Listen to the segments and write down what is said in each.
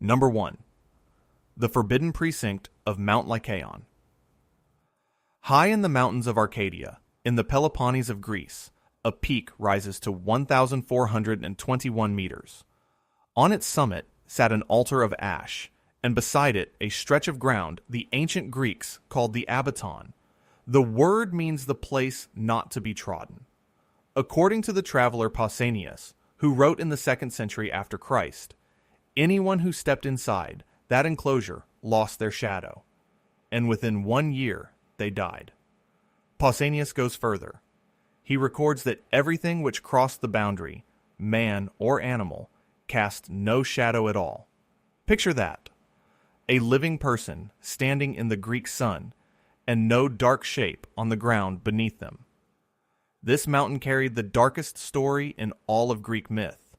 Number 1. The Forbidden Precinct of Mount Lykaion. High in the mountains of Arcadia, in the Peloponnese of Greece, a peak rises to 1,421 meters. On its summit sat an altar of ash, and beside it a stretch of ground the ancient Greeks called the Abaton. The word means the place not to be trodden. According to the traveler Pausanias, who wrote in the 2nd century after Christ, anyone who stepped inside that enclosure lost their shadow, and within 1 year they died. Pausanias goes further. He records that everything which crossed the boundary, man or animal, cast no shadow at all. Picture that. A living person standing in the Greek sun, and no dark shape on the ground beneath them. This mountain carried the darkest story in all of Greek myth.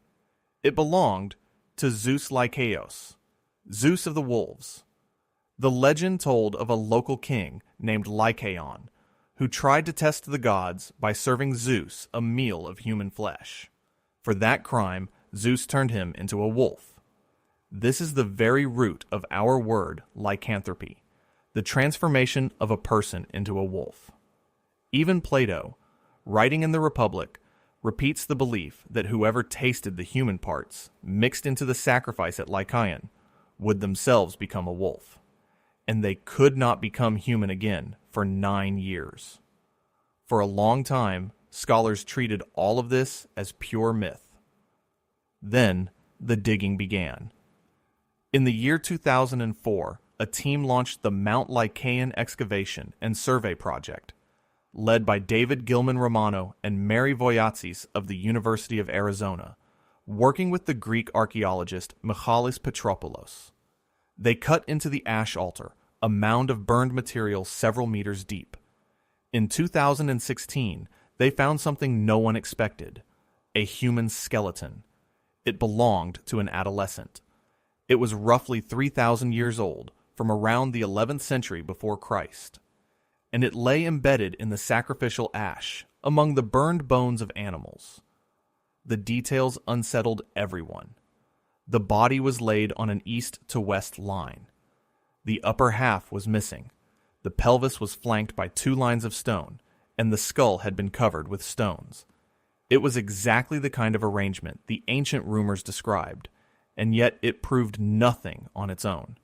It belonged to Zeus Lykaios, Zeus of the wolves. The legend told of a local king named Lykaion, who tried to test the gods by serving Zeus a meal of human flesh. For that crime, Zeus turned him into a wolf. This is the very root of our word lycanthropy, the transformation of a person into a wolf. Even Plato, writing in the Republic, repeats the belief that whoever tasted the human parts mixed into the sacrifice at Lykaion would themselves become a wolf, and they could not become human again for 9 years. For a long time, scholars treated all of this as pure myth. Then, the digging began. In the year 2004, a team launched the Mount Lykaion Excavation and Survey Project, led by David Gilman Romano and Mary Voyatzis of the University of Arizona, working with the Greek archaeologist Michalis Petropoulos. They cut into the ash altar, a mound of burned material several meters deep. In 2016, they found something no one expected: a human skeleton. It belonged to an adolescent. It was roughly 3,000 years old, from around the 11th century before Christ, and it lay embedded in the sacrificial ash among the burned bones of animals. The details unsettled everyone. The body was laid on an east to west line. The upper half was missing. The pelvis was flanked by 2 lines of stone, and the skull had been covered with stones. It was exactly the kind of arrangement the ancient rumors described, and yet it proved nothing on its own.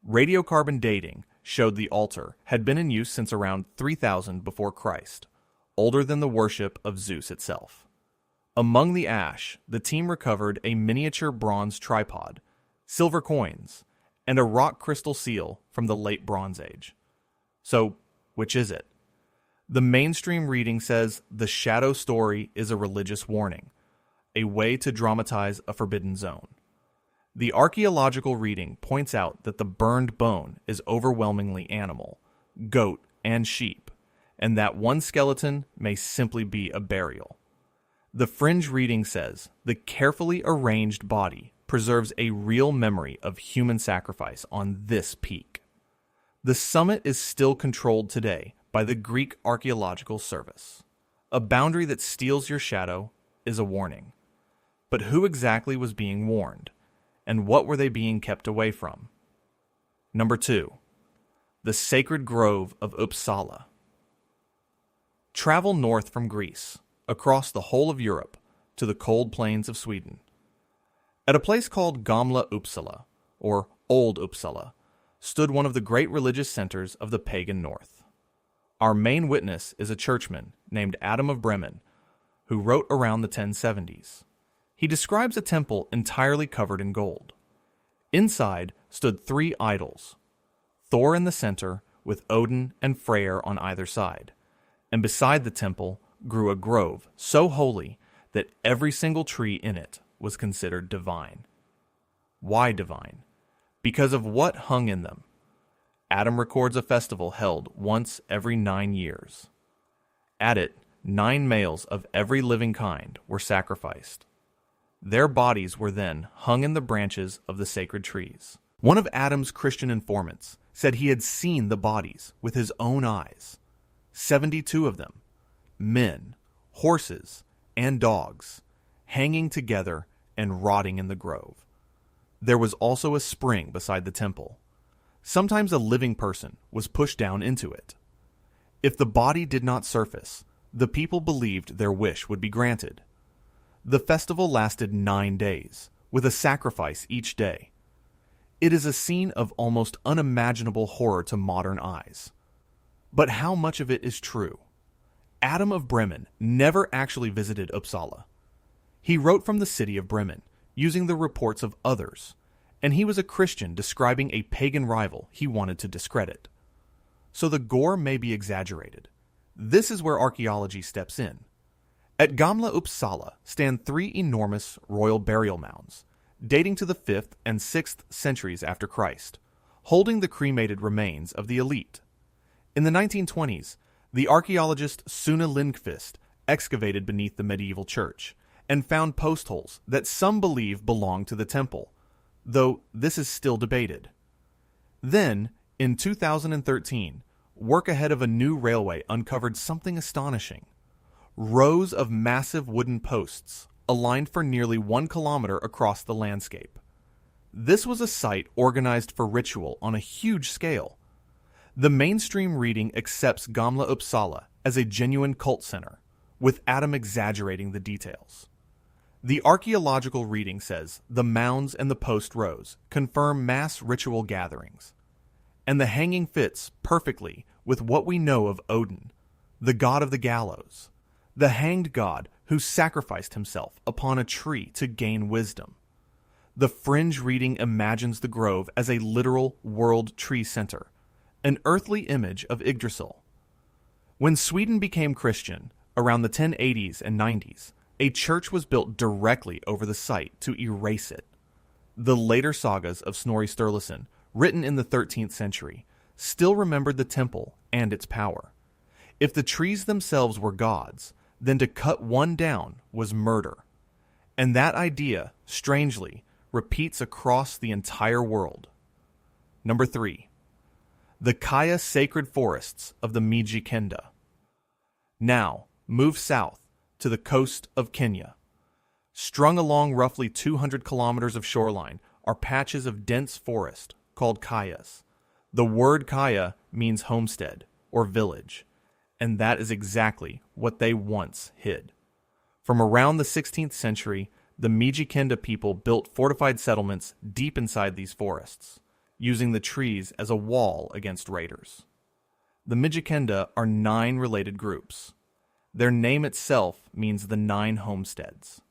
Radiocarbon dating showed the altar had been in use since around 3000 before Christ, older than the worship of Zeus itself. Among the ash, the team recovered a miniature bronze tripod, silver coins, and a rock crystal seal from the late Bronze Age. So, which is it? The mainstream reading says the shadow story is a religious warning, a way to dramatize a forbidden zone. The archaeological reading points out that the burned bone is overwhelmingly animal, goat, and sheep, and that one skeleton may simply be a burial. The fringe reading says the carefully arranged body preserves a real memory of human sacrifice on this peak. The summit is still controlled today by the Greek Archaeological Service. A boundary that steals your shadow is a warning. But who exactly was being warned? And what were they being kept away from? Number 2. The Sacred Grove of Uppsala. Travel north from Greece, across the whole of Europe, to the cold plains of Sweden. At a place called Gamla Uppsala, or Old Uppsala, stood one of the great religious centers of the pagan north. Our main witness is a churchman named Adam of Bremen, who wrote around the 1070s. He describes a temple entirely covered in gold. Inside stood 3 idols, Thor in the center with Odin and Freyr on either side, and beside the temple grew a grove so holy that every single tree in it was considered divine. Why divine? Because of what hung in them. Adam records a festival held once every 9 years. At it, 9 males of every living kind were sacrificed. Their bodies were then hung in the branches of the sacred trees. One of Adam's Christian informants said he had seen the bodies with his own eyes. 72 of them, men, horses, and dogs, hanging together and rotting in the grove. There was also a spring beside the temple. Sometimes a living person was pushed down into it. If the body did not surface, the people believed their wish would be granted. The festival lasted 9 days, with a sacrifice each day. It is a scene of almost unimaginable horror to modern eyes. But how much of it is true? Adam of Bremen never actually visited Uppsala. He wrote from the city of Bremen, using the reports of others, and he was a Christian describing a pagan rival he wanted to discredit. So the gore may be exaggerated. This is where archaeology steps in. At Gamla Uppsala stand 3 enormous royal burial mounds, dating to the 5th and 6th centuries after Christ, holding the cremated remains of the elite. In the 1920s, the archaeologist Sune Lindqvist excavated beneath the medieval church and found post holes that some believe belong to the temple, though this is still debated. Then, in 2013, work ahead of a new railway uncovered something astonishing. Rows of massive wooden posts aligned for nearly 1 kilometer across the landscape. This was a site organized for ritual on a huge scale. The mainstream reading accepts Gamla Uppsala as a genuine cult center, with Adam exaggerating the details. The archaeological reading says the mounds and the post rows confirm mass ritual gatherings, and the hanging fits perfectly with what we know of Odin, the god of the gallows, the hanged god who sacrificed himself upon a tree to gain wisdom. The fringe reading imagines the grove as a literal world tree center, an earthly image of Yggdrasil. When Sweden became Christian, around the 1080s and 90s, a church was built directly over the site to erase it. The later sagas of Snorri Sturluson, written in the 13th century, still remembered the temple and its power. If the trees themselves were gods, then to cut one down was murder. And that idea, strangely, repeats across the entire world. Number 3. The Kaya sacred forests of the Mijikenda. Now, move south to the coast of Kenya. Strung along roughly 200 kilometers of shoreline are patches of dense forest called kayas. The word kaya means homestead or village, and that is exactly what they once hid. From around the 16th century, the Mijikenda people built fortified settlements deep inside these forests, using the trees as a wall against raiders. The Mijikenda are 9 related groups. Their name itself means the 9 homesteads.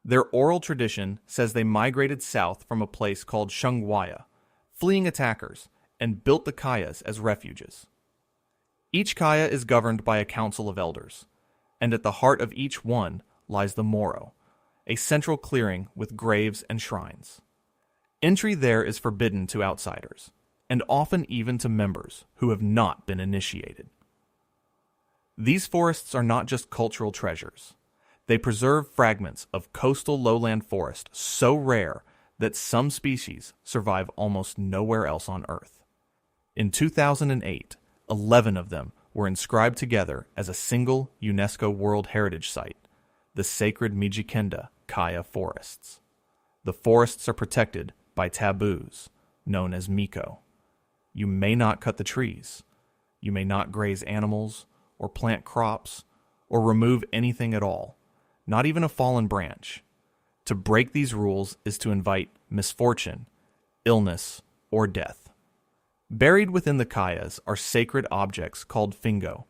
Their oral tradition says they migrated south from a place called Shungwaya, fleeing attackers, and built the kayas as refuges. Each kaya is governed by a council of elders, and at the heart of each one lies the moro, a central clearing with graves and shrines. Entry there is forbidden to outsiders, and often even to members who have not been initiated. These forests are not just cultural treasures. They preserve fragments of coastal lowland forest so rare that some species survive almost nowhere else on Earth. In 2008, 11 of them were inscribed together as a single UNESCO World Heritage Site, the sacred Mijikenda Kaya forests. The forests are protected by taboos, known as miko. You may not cut the trees. You may not graze animals, or plant crops, or remove anything at all, not even a fallen branch. To break these rules is to invite misfortune, illness, or death. Buried within the kayas are sacred objects called fingo,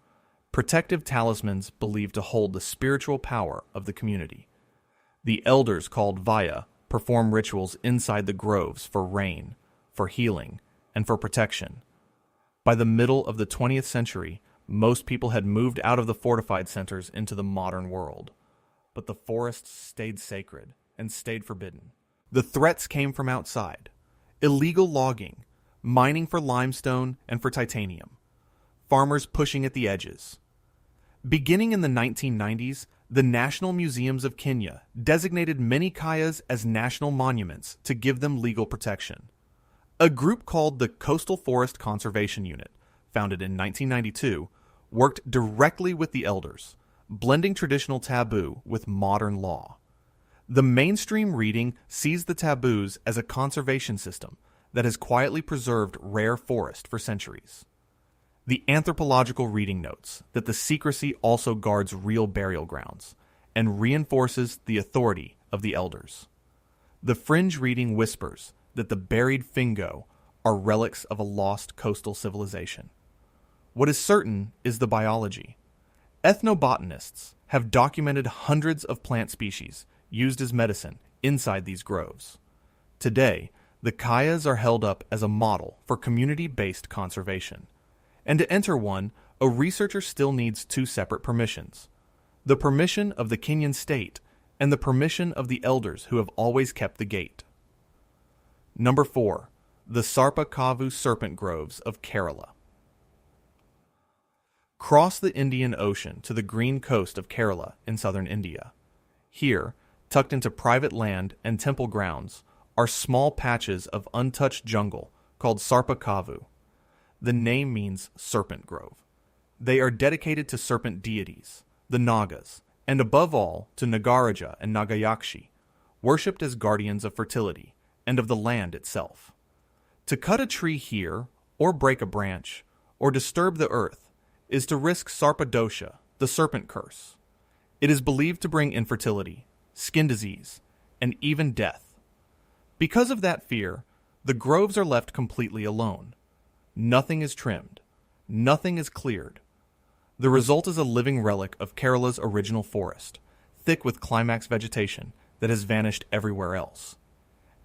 protective talismans believed to hold the spiritual power of the community. The elders called vaya perform rituals inside the groves for rain, for healing, and for protection. By the middle of the 20th century, most people had moved out of the fortified centers into the modern world. But the forests stayed sacred and stayed forbidden. The threats came from outside: illegal logging, mining for limestone and for titanium, farmers pushing at the edges. Beginning in the 1990s, the National Museums of Kenya designated many kayas as national monuments to give them legal protection. A group called the Coastal Forest Conservation Unit, founded in 1992, worked directly with the elders, blending traditional taboo with modern law. The mainstream reading sees the taboos as a conservation system that has quietly preserved rare forest for centuries. The anthropological reading notes that the secrecy also guards real burial grounds and reinforces the authority of the elders. The fringe reading whispers that the buried Fingo are relics of a lost coastal civilization. What is certain is the biology. Ethnobotanists have documented hundreds of plant species used as medicine inside these groves. Today, the kayas are held up as a model for community-based conservation. And to enter one, a researcher still needs two separate permissions: the permission of the Kenyan state and the permission of the elders who have always kept the gate. Number 4. The Sarpa Kavu serpent groves of Kerala. Cross the Indian Ocean to the green coast of Kerala in southern India. Here, tucked into private land and temple grounds, are small patches of untouched jungle called Sarpa Kavu. The name means serpent grove. They are dedicated to serpent deities, the Nagas, and above all to Nagaraja and Nagayakshi, worshipped as guardians of fertility and of the land itself. To cut a tree here, or break a branch, or disturb the earth, is to risk Sarpa dosha, the serpent curse. It is believed to bring infertility, skin disease, and even death. Because of that fear, the groves are left completely alone. Nothing is trimmed. Nothing is cleared. The result is a living relic of Kerala's original forest, thick with climax vegetation that has vanished everywhere else.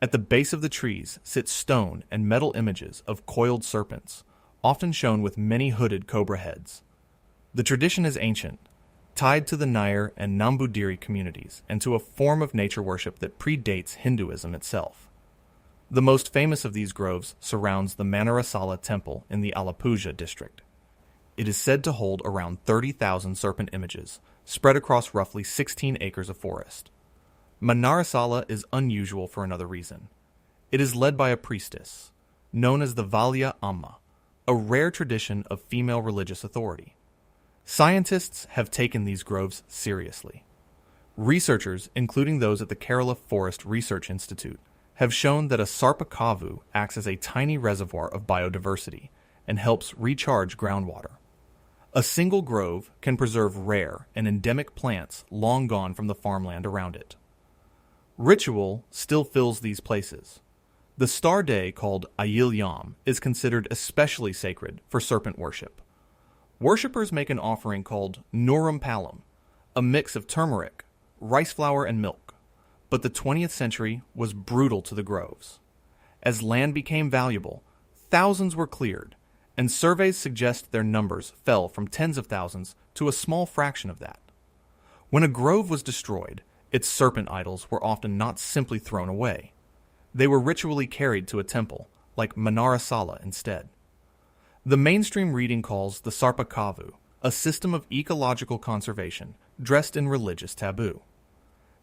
At the base of the trees sit stone and metal images of coiled serpents, often shown with many hooded cobra heads. The tradition is ancient, tied to the Nair and Nambudiri communities and to a form of nature worship that predates Hinduism itself. The most famous of these groves surrounds the Manarasala temple in the Alappuzha district. It is said to hold around 30,000 serpent images, spread across roughly 16 acres of forest. Manarasala is unusual for another reason. It is led by a priestess, known as the Valya Amma, a rare tradition of female religious authority. Scientists have taken these groves seriously. Researchers, including those at the Kerala Forest Research Institute, have shown that a Sarpa Kavu acts as a tiny reservoir of biodiversity and helps recharge groundwater. A single grove can preserve rare and endemic plants long gone from the farmland around it. Ritual still fills these places. The star day called Ayil Yam is considered especially sacred for serpent worship. Worshippers make an offering called Nurum Palum, a mix of turmeric, rice flour, and milk. But the 20th century was brutal to the groves. As land became valuable, thousands were cleared, and surveys suggest their numbers fell from tens of thousands to a small fraction of that. When a grove was destroyed, its serpent idols were often not simply thrown away. They were ritually carried to a temple, like Manarasala instead. The mainstream reading calls the Sarpa Kavu a system of ecological conservation dressed in religious taboo.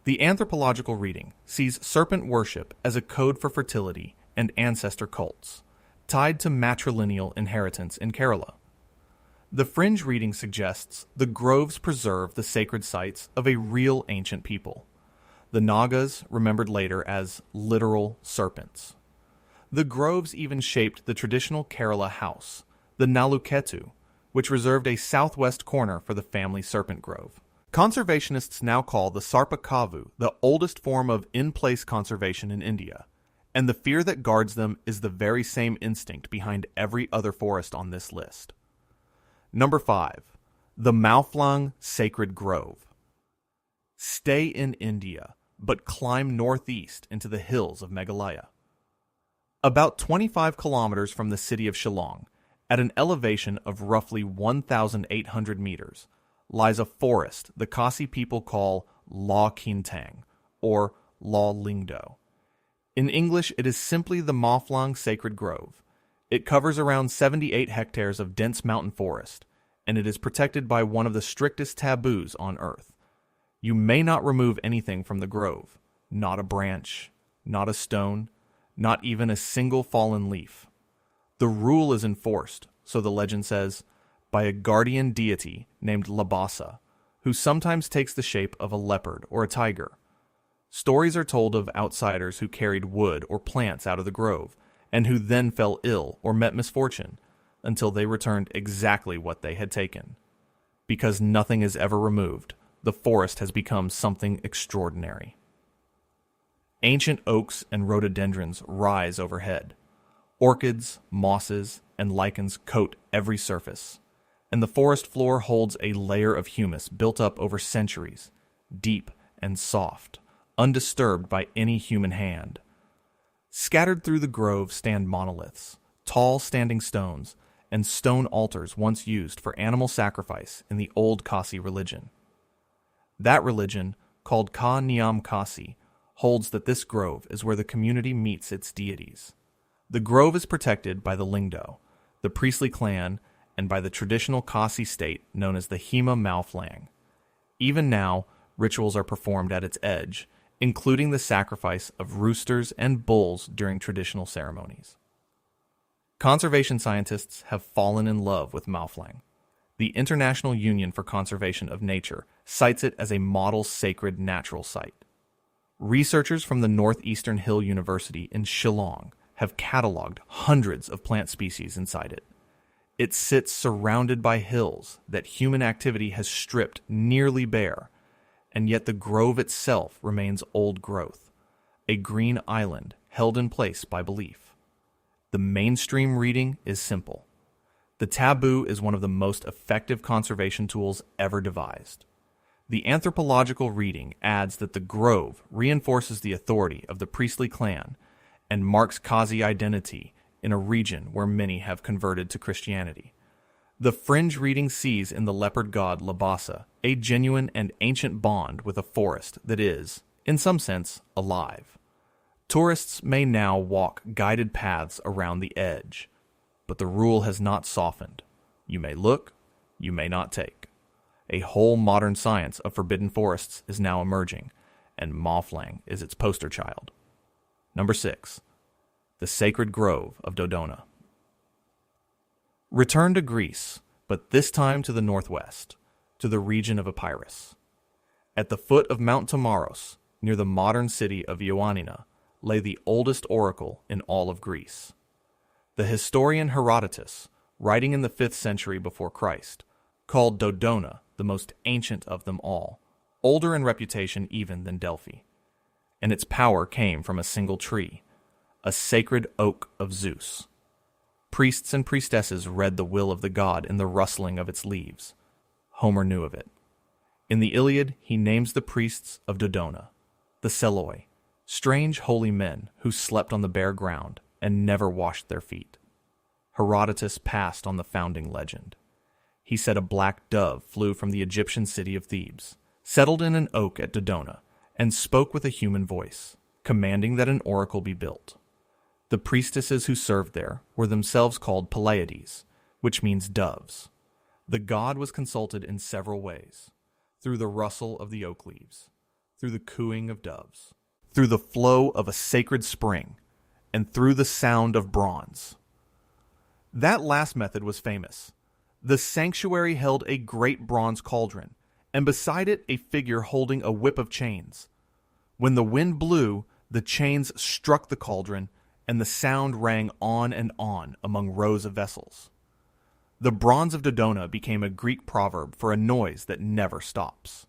The anthropological reading sees serpent worship as a code for fertility and ancestor cults, tied to matrilineal inheritance in Kerala. The fringe reading suggests the groves preserve the sacred sites of a real ancient people, the Nagas remembered later as literal serpents. The groves even shaped the traditional Kerala house, the Naluketu, which reserved a southwest corner for the family serpent grove. Conservationists now call the Sarpa Kavu the oldest form of in-place conservation in India, and the fear that guards them is the very same instinct behind every other forest on this list. Number 5. The Mawphlang Sacred Grove. Stay in India, but climb northeast into the hills of Meghalaya. About 25 kilometers from the city of Shillong, at an elevation of roughly 1,800 meters, lies a forest the Khasi people call Law Kintang, or Law Lingdo. In English, it is simply the Mawphlang Sacred Grove. It covers around 78 hectares of dense mountain forest, and it is protected by one of the strictest taboos on earth. You may not remove anything from the grove, not a branch, not a stone, not even a single fallen leaf. The rule is enforced, so the legend says, by a guardian deity named Labasa, who sometimes takes the shape of a leopard or a tiger. Stories are told of outsiders who carried wood or plants out of the grove, and who then fell ill or met misfortune, until they returned exactly what they had taken. Because nothing is ever removed, the forest has become something extraordinary. Ancient oaks and rhododendrons rise overhead. Orchids, mosses, and lichens coat every surface, and the forest floor holds a layer of humus built up over centuries, deep and soft, undisturbed by any human hand. Scattered through the grove stand monoliths, tall standing stones, and stone altars once used for animal sacrifice in the old Kasi religion. That religion, called Ka Niam Kasi, holds that this grove is where the community meets its deities. The grove is protected by the Lingdo, the priestly clan, and by the traditional Kasi state known as the Hema Mawphlang. Even now, rituals are performed at its edge, including the sacrifice of roosters and bulls during traditional ceremonies. Conservation scientists have fallen in love with Mawphlang. The International Union for Conservation of Nature cites it as a model sacred natural site. Researchers from the Northeastern Hill University in Shillong have cataloged hundreds of plant species inside it. It sits surrounded by hills that human activity has stripped nearly bare, and yet the grove itself remains old growth, a green island held in place by belief. The mainstream reading is simple. The taboo is one of the most effective conservation tools ever devised. The anthropological reading adds that the grove reinforces the authority of the priestly clan and marks Kazi identity in a region where many have converted to Christianity. The fringe reading sees in the leopard god Labasa a genuine and ancient bond with a forest that is, in some sense, alive. Tourists may now walk guided paths around the edge, but the rule has not softened. You may look, you may not take. A whole modern science of forbidden forests is now emerging, and Mawphlang is its poster child. Number 6. The Sacred Grove of Dodona. Return to Greece, but this time to the northwest, to the region of Epirus. At the foot of Mount Tomaros, near the modern city of Ioannina, lay the oldest oracle in all of Greece. The historian Herodotus, writing in the 5th century before Christ, called Dodona the most ancient of them all, older in reputation even than Delphi. And its power came from a single tree, a sacred oak of Zeus. Priests and priestesses read the will of the god in the rustling of its leaves. Homer knew of it. In the Iliad, he names the priests of Dodona, the Seloi, strange holy men who slept on the bare ground and never washed their feet. Herodotus passed on the founding legend. He said a black dove flew from the Egyptian city of Thebes, settled in an oak at Dodona, and spoke with a human voice, commanding that an oracle be built. The priestesses who served there were themselves called Pleiades, which means doves. The god was consulted in several ways, through the rustle of the oak leaves, through the cooing of doves, through the flow of a sacred spring, and through the sound of bronze. That last method was famous. The sanctuary held a great bronze cauldron, and beside it a figure holding a whip of chains. When the wind blew, the chains struck the cauldron, and the sound rang on and on among rows of vessels. The bronze of Dodona became a Greek proverb for a noise that never stops.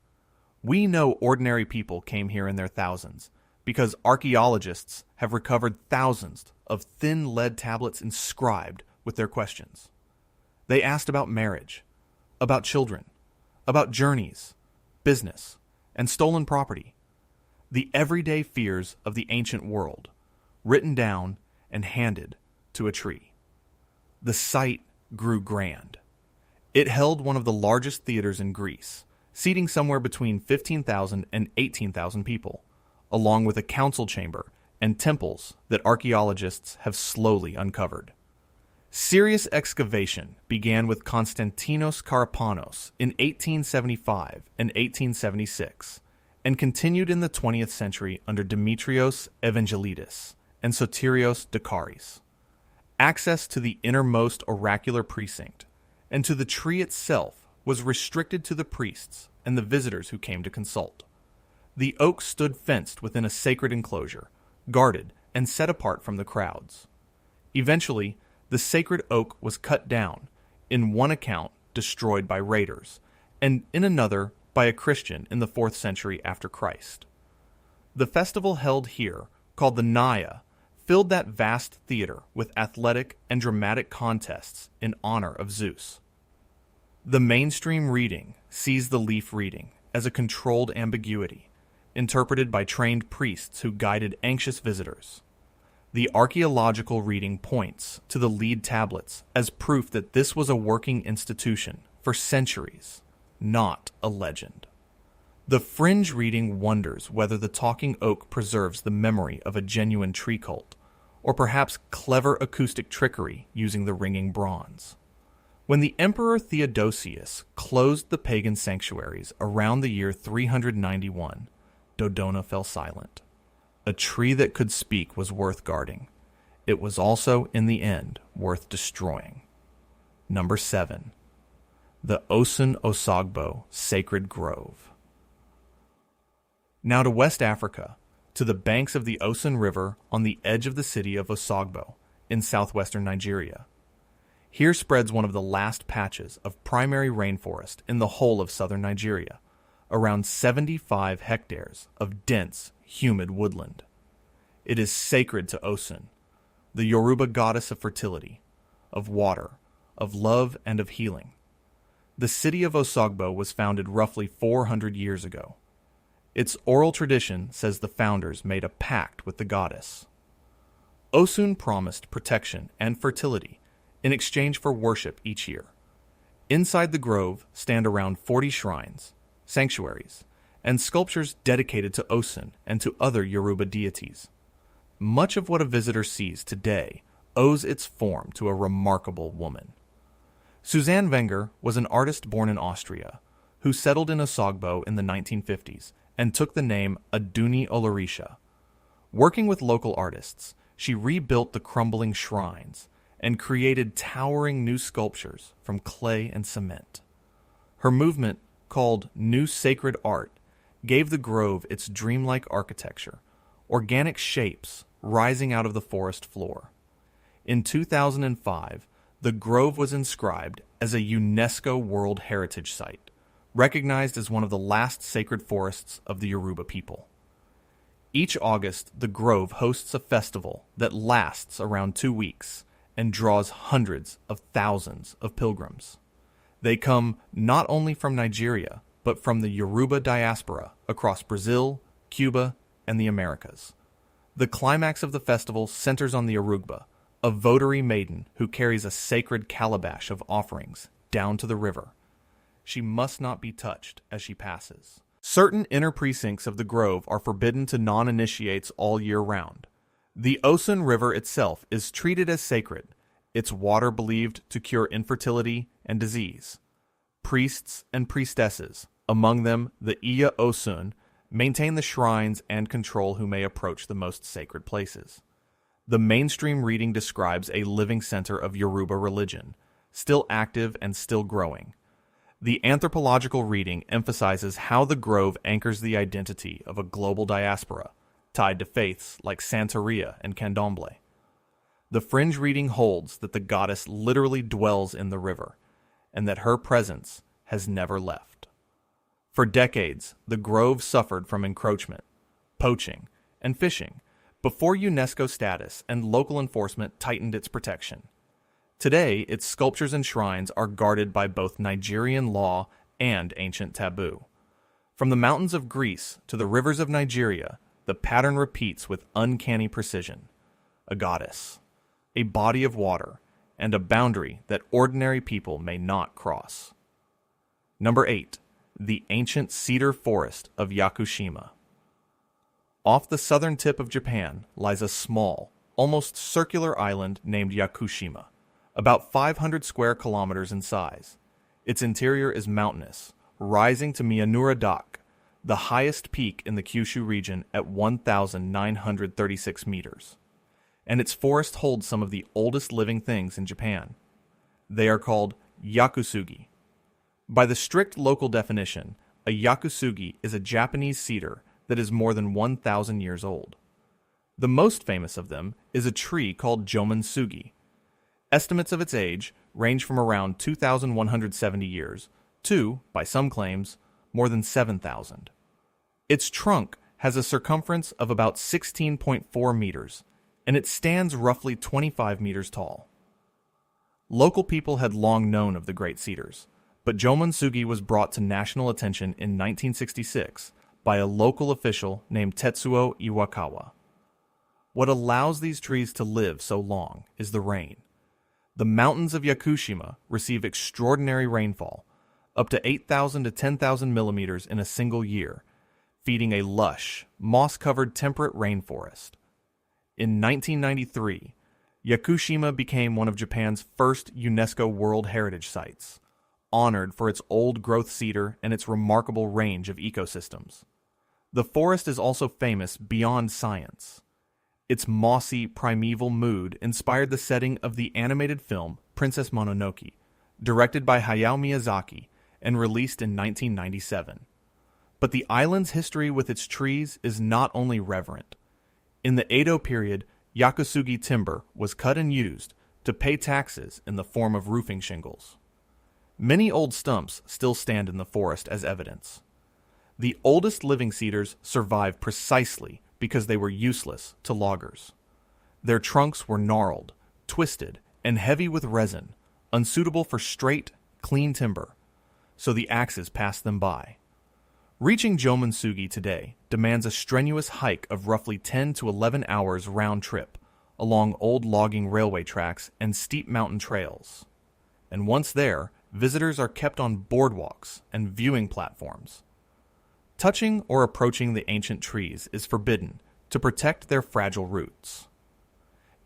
We know ordinary people came here in their thousands, because archaeologists have recovered thousands of thin lead tablets inscribed with their questions. They asked about marriage, about children, about journeys, business, and stolen property. The everyday fears of the ancient world, written down and handed to a tree. The site grew grand. It held one of the largest theaters in Greece, seating somewhere between 15,000 and 18,000 people, along with a council chamber and temples that archaeologists have slowly uncovered. Serious excavation began with Konstantinos Karapanos in 1875 and 1876, and continued in the 20th century under Demetrios Evangelidis and Sotirios Dakaris. Access to the innermost oracular precinct and to the tree itself was restricted to the priests and the visitors who came to consult. The oak stood fenced within a sacred enclosure, guarded and set apart from the crowds. Eventually, the sacred oak was cut down, in one account destroyed by raiders, and in another by a Christian in the 4th century after Christ. The festival held here, called the Naya, filled that vast theater with athletic and dramatic contests in honor of Zeus. The mainstream reading sees the leaf reading as a controlled ambiguity, interpreted by trained priests who guided anxious visitors. The archaeological reading points to the lead tablets as proof that this was a working institution for centuries, not a legend. The fringe reading wonders whether the talking oak preserves the memory of a genuine tree cult, or perhaps clever acoustic trickery using the ringing bronze. When the Emperor Theodosius closed the pagan sanctuaries around the year 391, Dodona fell silent. A tree that could speak was worth guarding. It was also, in the end, worth destroying. Number 7. The Osun-Osogbo Sacred Grove. Now to West Africa, to the banks of the Osun River on the edge of the city of Osogbo in southwestern Nigeria. Here spreads one of the last patches of primary rainforest in the whole of southern Nigeria, around 75 hectares of dense, humid woodland. It is sacred to Osun, the Yoruba goddess of fertility, of water, of love, and of healing. The city of Osogbo was founded roughly 400 years ago. Its oral tradition says the founders made a pact with the goddess. Osun promised protection and fertility in exchange for worship each year. Inside the grove stand around 40 shrines, sanctuaries, and sculptures dedicated to Osun and to other Yoruba deities. Much of what a visitor sees today owes its form to a remarkable woman. Suzanne Wenger was an artist born in Austria who settled in Osogbo in the 1950s and took the name Aduni Olarisha. Working with local artists, she rebuilt the crumbling shrines and created towering new sculptures from clay and cement. Her movement, called New Sacred Art, gave the grove its dreamlike architecture, organic shapes rising out of the forest floor. In 2005, the grove was inscribed as a UNESCO World Heritage Site, recognized as one of the last sacred forests of the Yoruba people. Each August, the grove hosts a festival that lasts around 2 weeks and draws hundreds of thousands of pilgrims. They come not only from Nigeria, but from the Yoruba diaspora across Brazil, Cuba, and the Americas. The climax of the festival centers on the Arugba, a votary maiden who carries a sacred calabash of offerings down to the river. She must not be touched as she passes. Certain inner precincts of the grove are forbidden to non-initiates all year round. The Osun River itself is treated as sacred, its water believed to cure infertility and disease. Priests and priestesses, among them the Iya Osun, maintain the shrines and control who may approach the most sacred places. The mainstream reading describes a living center of Yoruba religion, still active and still growing. The anthropological reading emphasizes how the grove anchors the identity of a global diaspora, tied to faiths like Santeria and Candomblé. The fringe reading holds that the goddess literally dwells in the river, and that her presence has never left. For decades, the grove suffered from encroachment, poaching, and fishing, before UNESCO status and local enforcement tightened its protection. Today, its sculptures and shrines are guarded by both Nigerian law and ancient taboo. From the mountains of Greece to the rivers of Nigeria, the pattern repeats with uncanny precision. A goddess, a body of water, and a boundary that ordinary people may not cross. Number 8. The ancient cedar forest of Yakushima. Off the southern tip of Japan lies a small, almost circular island named Yakushima, about 500 square kilometers in size. Its interior is mountainous, rising to Myanmar-dak, the highest peak in the Kyushu region at 1,936 meters. And its forest holds some of the oldest living things in Japan. They are called yakusugi. By the strict local definition, a yakusugi is a Japanese cedar that is more than 1,000 years old. The most famous of them is a tree called Jomonsugi. Estimates of its age range from around 2,170 years to, by some claims, more than 7,000. Its trunk has a circumference of about 16.4 meters, and it stands roughly 25 meters tall. Local people had long known of the great cedars, but Jomonsugi was brought to national attention in 1966 by a local official named Tetsuo Iwakawa. What allows these trees to live so long is the rain. The mountains of Yakushima receive extraordinary rainfall, up to 8,000 to 10,000 millimeters in a single year, feeding a lush, moss-covered temperate rainforest. In 1993, Yakushima became one of Japan's first UNESCO World Heritage Sites, honored for its old-growth cedar and its remarkable range of ecosystems. The forest is also famous beyond science. Its mossy, primeval mood inspired the setting of the animated film Princess Mononoke, directed by Hayao Miyazaki and released in 1997. But the island's history with its trees is not only reverent. In the Edo period, Yakusugi timber was cut and used to pay taxes in the form of roofing shingles. Many old stumps still stand in the forest as evidence. The oldest living cedars survive precisely because they were useless to loggers. Their trunks were gnarled, twisted, and heavy with resin, unsuitable for straight, clean timber, so the axes passed them by. Reaching Jomonsugi today demands a strenuous hike of roughly 10 to 11 hours round trip along old logging railway tracks and steep mountain trails. And once there, visitors are kept on boardwalks and viewing platforms. Touching or approaching the ancient trees is forbidden to protect their fragile roots.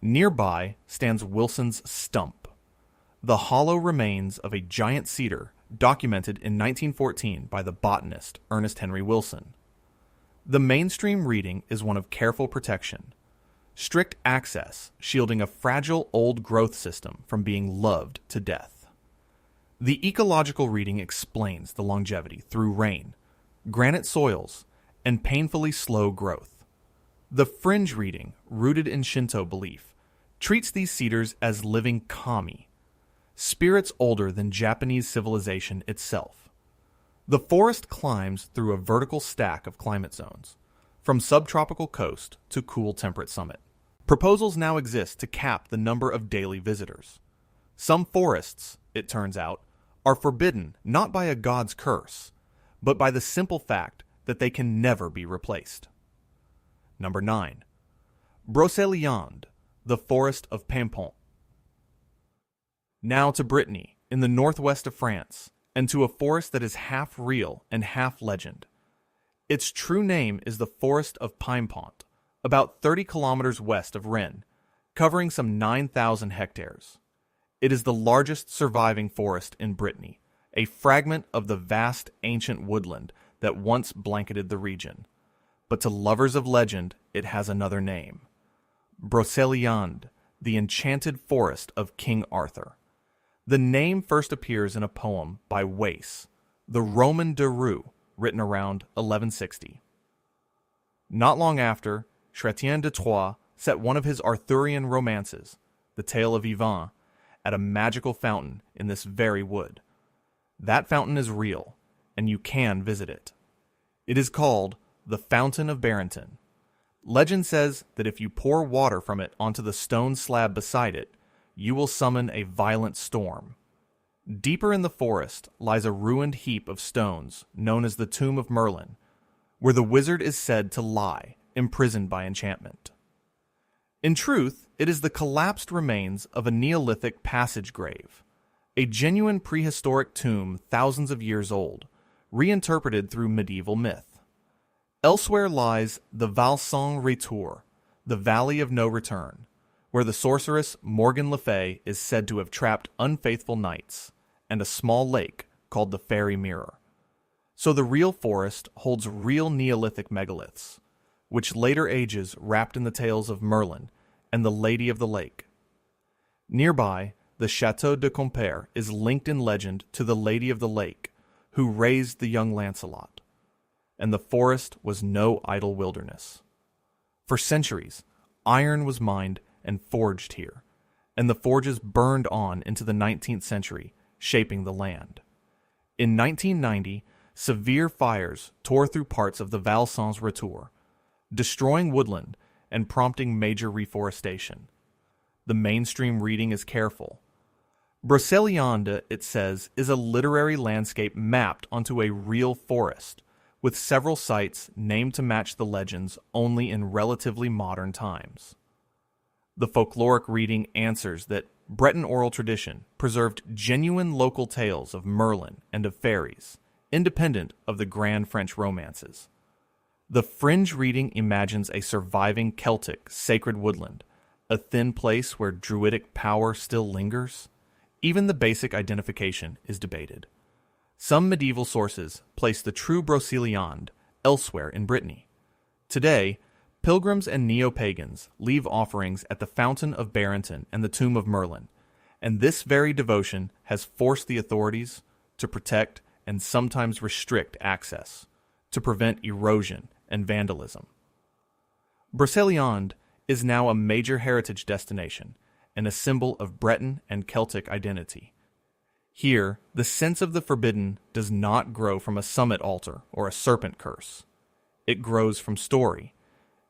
Nearby stands Wilson's Stump, the hollow remains of a giant cedar documented in 1914 by the botanist Ernest Henry Wilson. The mainstream reading is one of careful protection, strict access shielding a fragile old growth system from being loved to death. The ecological reading explains the longevity through rain, granite soils, and painfully slow growth. The fringe reading, rooted in Shinto belief, treats these cedars as living kami, spirits older than Japanese civilization itself. The forest climbs through a vertical stack of climate zones, from subtropical coast to cool temperate summit. Proposals now exist to cap the number of daily visitors. Some forests, it turns out, are forbidden not by a god's curse, but by the simple fact that they can never be replaced. Number 9. Broceliande, the forest of Paimpont. Now to Brittany, in the northwest of France, and to a forest that is half real and half legend. Its true name is the Forest of Paimpont, about 30 kilometers west of Rennes, covering some 9,000 hectares. It is the largest surviving forest in Brittany, a fragment of the vast ancient woodland that once blanketed the region. But to lovers of legend, it has another name. Broceliande, the enchanted forest of King Arthur. The name first appears in a poem by Wace, the Roman de Rue, written around 1160. Not long after, Chrétien de Troyes set one of his Arthurian romances, the Tale of Yvain, at a magical fountain in this very wood. That fountain is real, and you can visit it. It is called the Fountain of Barrington. Legend says that if you pour water from it onto the stone slab beside it, you will summon a violent storm. Deeper in the forest lies a ruined heap of stones known as the Tomb of Merlin, where the wizard is said to lie, imprisoned by enchantment. In truth, it is the collapsed remains of a Neolithic passage grave, a genuine prehistoric tomb thousands of years old, reinterpreted through medieval myth. Elsewhere lies the Val Sans Retour, the Valley of No Return, where the sorceress Morgan Le Fay is said to have trapped unfaithful knights, and a small lake called the Fairy Mirror. So the real forest holds real Neolithic megaliths, which later ages wrapped in the tales of Merlin and the Lady of the Lake. Nearby, the Château de Quimper is linked in legend to the Lady of the Lake, who raised the young Lancelot. and the forest was no idle wilderness. For centuries, iron was mined and forged here, and the forges burned on into the 19th century, shaping the land. In 1990, severe fires tore through parts of the Val Sans Retour, destroying woodland and prompting major reforestation. The mainstream reading is careful. Broceliande, it says, is a literary landscape mapped onto a real forest, with several sites named to match the legends only in relatively modern times. The folkloric reading answers that Breton oral tradition preserved genuine local tales of Merlin and of fairies, independent of the grand French romances. The fringe reading imagines a surviving Celtic sacred woodland, a thin place where druidic power still lingers. Even the basic identification is debated. Some medieval sources place the true Broceliande elsewhere in Brittany. Today, pilgrims and neo-pagans leave offerings at the Fountain of Barrington and the Tomb of Merlin, and this very devotion has forced the authorities to protect and sometimes restrict access, to prevent erosion and vandalism. Broceliande is now a major heritage destination and a symbol of Breton and Celtic identity. Here, the sense of the forbidden does not grow from a summit altar or a serpent curse. It grows from story,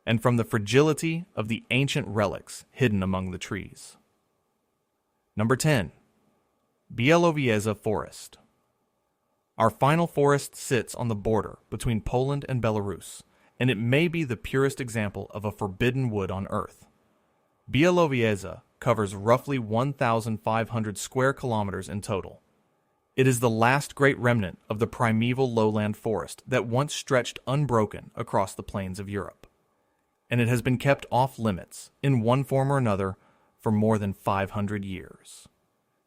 and from the fragility of the ancient relics hidden among the trees. Number 10. Bialowieza Forest. Our final forest sits on the border between Poland and Belarus, and it may be the purest example of a forbidden wood on Earth. Bialowieza covers roughly 1,500 square kilometers in total. It is the last great remnant of the primeval lowland forest that once stretched unbroken across the plains of Europe, and it has been kept off limits, in one form or another, for more than 500 years.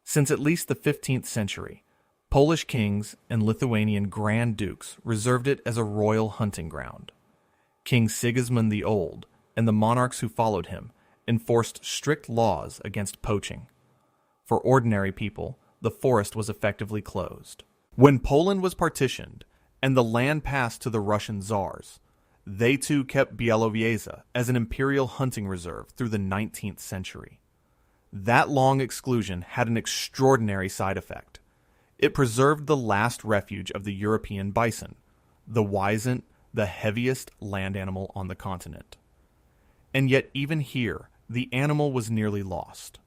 Since at least the 15th century, Polish kings and Lithuanian grand dukes reserved it as a royal hunting ground. King Sigismund the Old and the monarchs who followed him enforced strict laws against poaching. For ordinary people, the forest was effectively closed. When Poland was partitioned and the land passed to the Russian czars, they too kept Bialowieza as an imperial hunting reserve through the 19th century. That long exclusion had an extraordinary side effect. It preserved the last refuge of the European bison, the wisent, the heaviest land animal on the continent. And yet even here, the animal was nearly lost.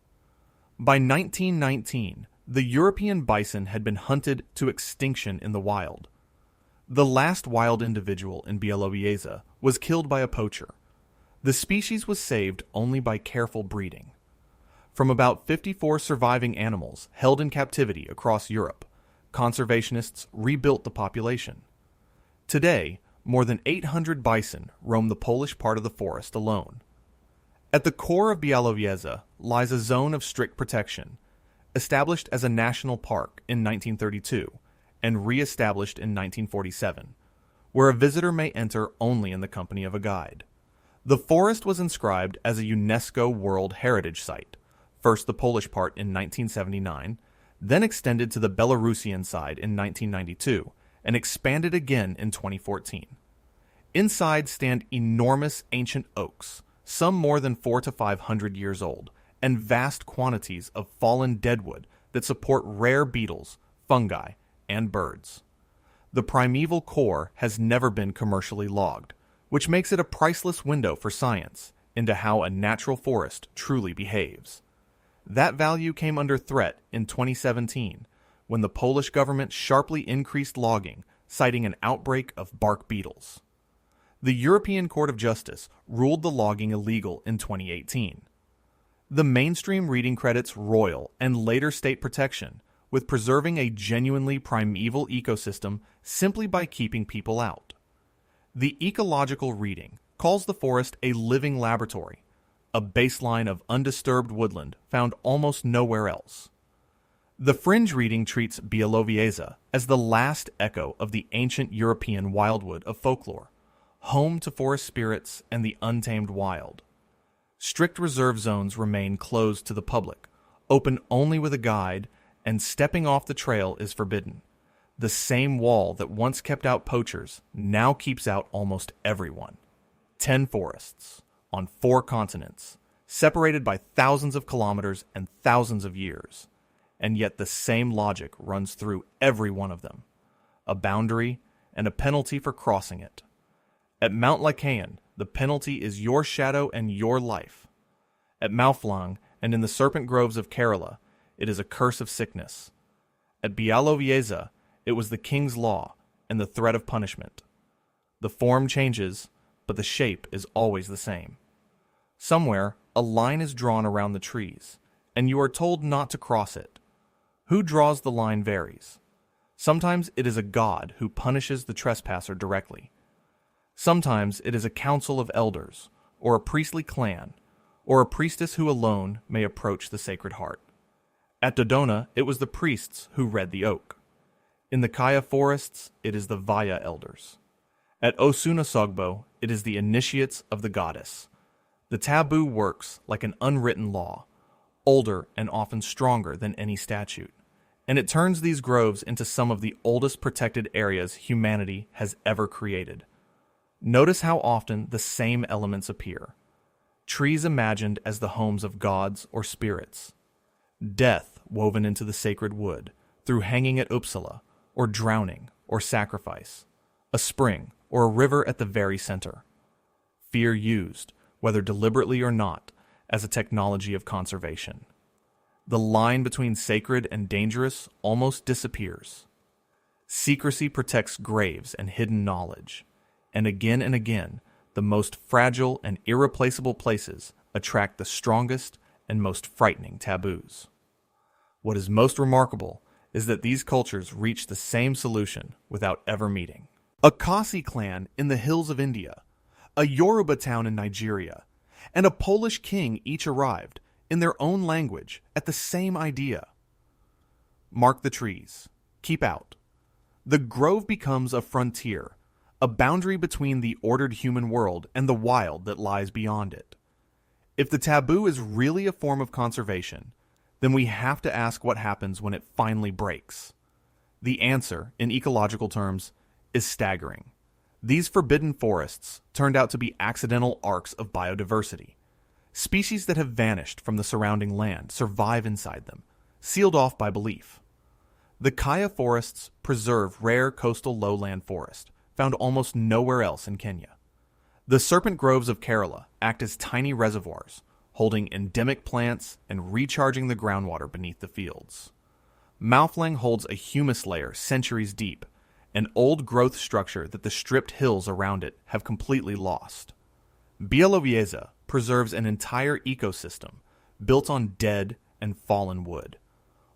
By 1919, the European bison had been hunted to extinction in the wild. The last wild individual in Bialowieza was killed by a poacher. The species was saved only by careful breeding. From about 54 surviving animals held in captivity across Europe, conservationists rebuilt the population. Today, more than 800 bison roam the Polish part of the forest alone. At the core of Bialowieza lies a zone of strict protection, established as a national park in 1932 and re-established in 1947, where a visitor may enter only in the company of a guide. The forest was inscribed as a UNESCO World Heritage Site, first the Polish part in 1979, then extended to the Belarusian side in 1992, and expanded again in 2014. Inside stand enormous ancient oaks, some more than 400 to 500 years old, and vast quantities of fallen deadwood that support rare beetles, fungi, and birds. The primeval core has never been commercially logged, which makes it a priceless window for science into how a natural forest truly behaves. That value came under threat in 2017 when the Polish government sharply increased logging, citing an outbreak of bark beetles. The European Court of Justice ruled the logging illegal in 2018. The mainstream reading credits royal and later state protection with preserving a genuinely primeval ecosystem simply by keeping people out. The ecological reading calls the forest a living laboratory, a baseline of undisturbed woodland found almost nowhere else. The fringe reading treats Bialowieza as the last echo of the ancient European wildwood of folklore, home to forest spirits and the untamed wild. Strict reserve zones remain closed to the public, open only with a guide, and stepping off the trail is forbidden. The same wall that once kept out poachers now keeps out almost everyone. 10 forests, on 4 continents, separated by thousands of kilometers and thousands of years. And yet the same logic runs through every one of them. A boundary and a penalty for crossing it. At Mount Lykaion, the penalty is your shadow and your life. At Mawphlang and in the serpent groves of Kerala, it is a curse of sickness. At Bialowieza, it was the king's law and the threat of punishment. The form changes, but the shape is always the same. Somewhere, a line is drawn around the trees, and you are told not to cross it. Who draws the line varies. Sometimes it is a god who punishes the trespasser directly. Sometimes it is a council of elders, or a priestly clan, or a priestess who alone may approach the sacred heart. At Dodona, it was the priests who read the oak. In the Kaya forests, it is the Vaya elders. At Osun-Osogbo, it is the initiates of the goddess. The taboo works like an unwritten law, older and often stronger than any statute, and it turns these groves into some of the oldest protected areas humanity has ever created. Notice how often the same elements appear. Trees imagined as the homes of gods or spirits. Death woven into the sacred wood through hanging at Uppsala, or drowning, or sacrifice. A spring or a river at the very center. Fear used, whether deliberately or not, as a technology of conservation. The line between sacred and dangerous almost disappears. Secrecy protects graves and hidden knowledge, and again, the most fragile and irreplaceable places attract the strongest and most frightening taboos. What is most remarkable is that these cultures reach the same solution without ever meeting. A Khasi clan in the hills of India, a Yoruba town in Nigeria, and a Polish king each arrived, in their own language, at the same idea. Mark the trees. Keep out. The grove becomes a frontier, a boundary between the ordered human world and the wild that lies beyond it. If the taboo is really a form of conservation, then we have to ask what happens when it finally breaks. The answer, in ecological terms, is staggering. These forbidden forests turned out to be accidental arcs of biodiversity. Species that have vanished from the surrounding land survive inside them, sealed off by belief. The Kaya forests preserve rare coastal lowland forest, found almost nowhere else in Kenya. The serpent groves of Kerala act as tiny reservoirs, holding endemic plants and recharging the groundwater beneath the fields. Mawphlang holds a humus layer centuries deep, an old growth structure that the stripped hills around it have completely lost. Bialowieza preserves an entire ecosystem built on dead and fallen wood,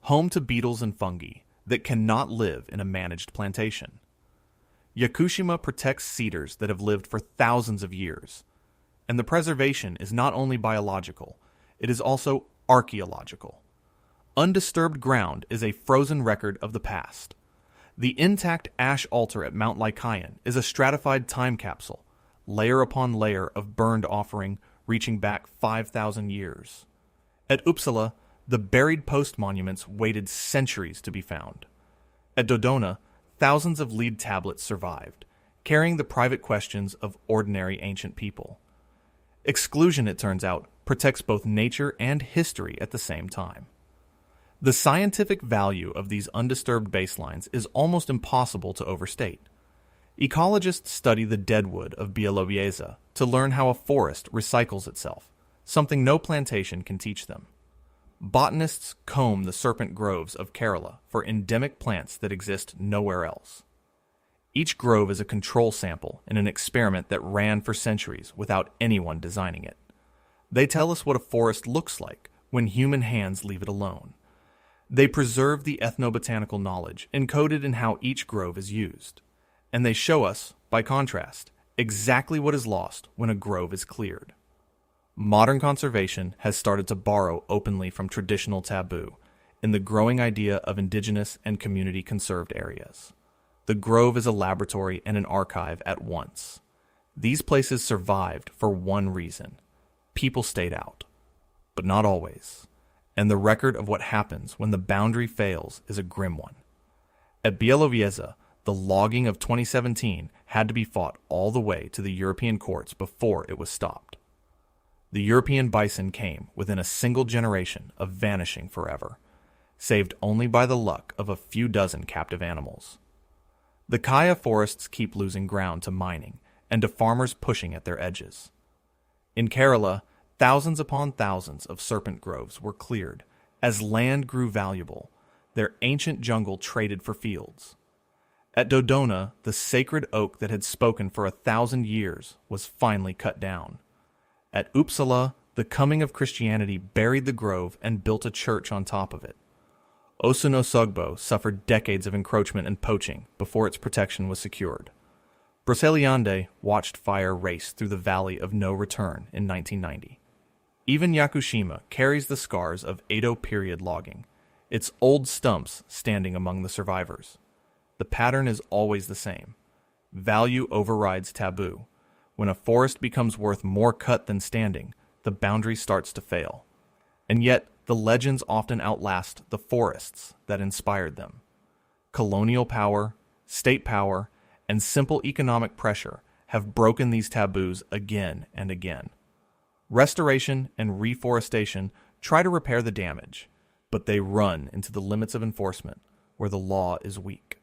home to beetles and fungi that cannot live in a managed plantation. Yakushima protects cedars that have lived for thousands of years, and the preservation is not only biological, it is also archaeological. Undisturbed ground is a frozen record of the past. The intact ash altar at Mount Lykaion is a stratified time capsule, layer upon layer of burned offering reaching back 5,000 years. At Uppsala, the buried post monuments waited centuries to be found. At Dodona, thousands of lead tablets survived, carrying the private questions of ordinary ancient people. Exclusion, it turns out, protects both nature and history at the same time. The scientific value of these undisturbed baselines is almost impossible to overstate. Ecologists study the deadwood of Bialowieza to learn how a forest recycles itself, something no plantation can teach them. Botanists comb the serpent groves of Kerala for endemic plants that exist nowhere else. Each grove is a control sample in an experiment that ran for centuries without anyone designing it. They tell us what a forest looks like when human hands leave it alone. They preserve the ethnobotanical knowledge encoded in how each grove is used. And they show us, by contrast, exactly what is lost when a grove is cleared. Modern conservation has started to borrow openly from traditional taboo in the growing idea of indigenous and community conserved areas. The grove is a laboratory and an archive at once. These places survived for one reason. People stayed out. But not always. And the record of what happens when the boundary fails is a grim one. At Bialowieza, the logging of 2017 had to be fought all the way to the European courts before it was stopped. The European bison came within a single generation of vanishing forever, saved only by the luck of a few dozen captive animals. The kaya forests keep losing ground to mining and to farmers pushing at their edges. In Kerala, thousands upon thousands of serpent groves were cleared as land grew valuable, their ancient jungle traded for fields. At Dodona, the sacred oak that had spoken for 1,000 years was finally cut down. At Uppsala, the coming of Christianity buried the grove and built a church on top of it. Osun-Osogbo suffered decades of encroachment and poaching before its protection was secured. Broceliande watched fire race through the valley of no return in 1990. Even Yakushima carries the scars of Edo period logging, its old stumps standing among the survivors. The pattern is always the same. Value overrides taboo. When a forest becomes worth more cut than standing, the boundary starts to fail. And yet, the legends often outlast the forests that inspired them. Colonial power, state power, and simple economic pressure have broken these taboos again and again. Restoration and reforestation try to repair the damage, but they run into the limits of enforcement where the law is weak.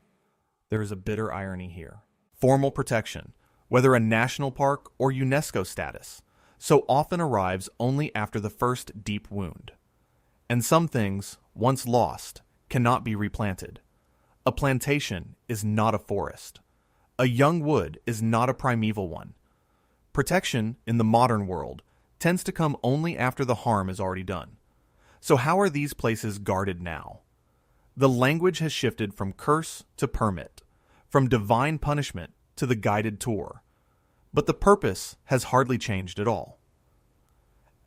There is a bitter irony here. Formal protection, whether a national park or UNESCO status, so often arrives only after the first deep wound. And some things, once lost, cannot be replanted. A plantation is not a forest. A young wood is not a primeval one. Protection, in the modern world, tends to come only after the harm is already done. So how are these places guarded now? The language has shifted from curse to permit, from divine punishment to the guided tour. But the purpose has hardly changed at all.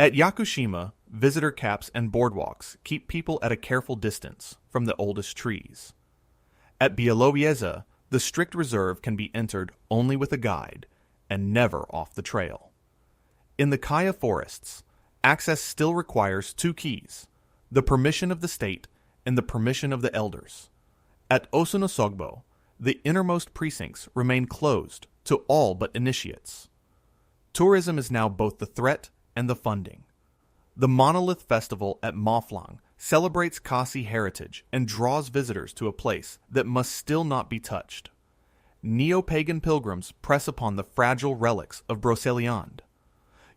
At Yakushima, visitor caps and boardwalks keep people at a careful distance from the oldest trees. At Bialowieza, the strict reserve can be entered only with a guide and never off the trail. In the kaya forests, access still requires two keys, the permission of the state and the permission of the elders. At Osun-Osogbo, the innermost precincts remain closed to all but initiates. Tourism is now both the threat and the funding. The Monolith Festival at Mawphlang celebrates Kasi heritage and draws visitors to a place that must still not be touched. Neo-pagan pilgrims press upon the fragile relics of Broceliande.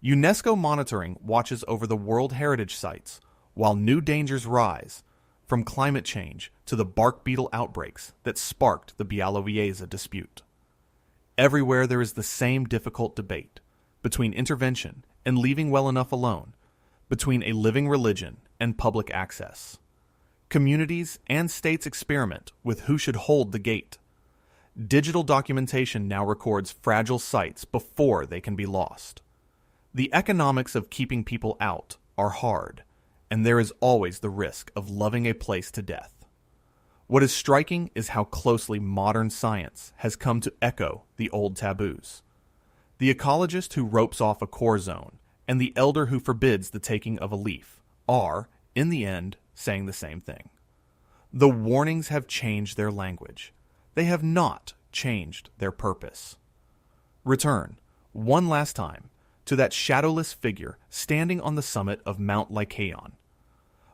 UNESCO monitoring watches over the World Heritage Sites, while new dangers rise, from climate change to the bark beetle outbreaks that sparked the Bialowieza dispute. Everywhere there is the same difficult debate between intervention and leaving well enough alone, between a living religion and public access. Communities and states experiment with who should hold the gate. Digital documentation now records fragile sites before they can be lost. The economics of keeping people out are hard, and there is always the risk of loving a place to death. What is striking is how closely modern science has come to echo the old taboos. The ecologist who ropes off a core zone and the elder who forbids the taking of a leaf are, in the end, saying the same thing. The warnings have changed their language. They have not changed their purpose. Return, one last time, to that shadowless figure standing on the summit of Mount Lykaion.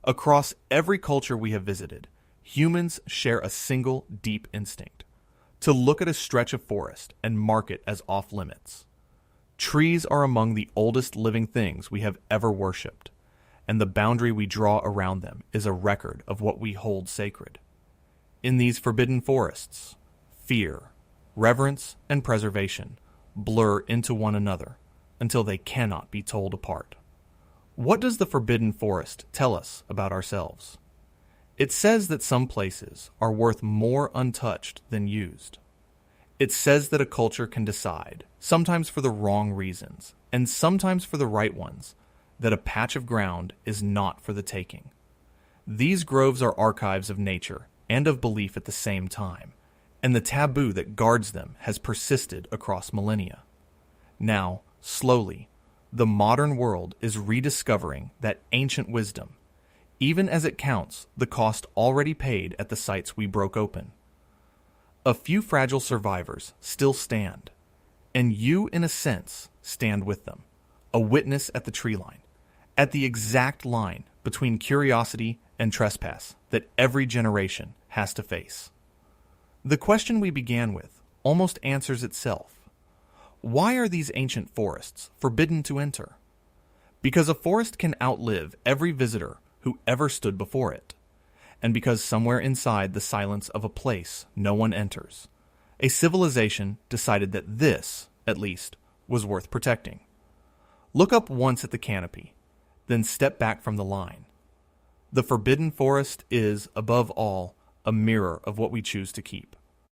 Across every culture we have visited, humans share a single deep instinct: to look at a stretch of forest and mark it as off-limits. Trees are among the oldest living things we have ever worshipped, and the boundary we draw around them is a record of what we hold sacred. In these forbidden forests, fear, reverence, and preservation blur into one another until they cannot be told apart. What does the forbidden forest tell us about ourselves? It says that some places are worth more untouched than used. It says that a culture can decide, sometimes for the wrong reasons, and sometimes for the right ones, that a patch of ground is not for the taking. These groves are archives of nature and of belief at the same time, and the taboo that guards them has persisted across millennia. Now, slowly, the modern world is rediscovering that ancient wisdom, even as it counts the cost already paid at the sites we broke open. A few fragile survivors still stand, and you, in a sense, stand with them, a witness at the tree line, at the exact line between curiosity and trespass that every generation has to face. The question we began with almost answers itself. Why are these ancient forests forbidden to enter? Because a forest can outlive every visitor who ever stood before it, and because somewhere inside the silence of a place no one enters, a civilization decided that this, at least, was worth protecting. Look up once at the canopy, then step back from the line. The forbidden forest is, above all, a mirror of what we choose to keep.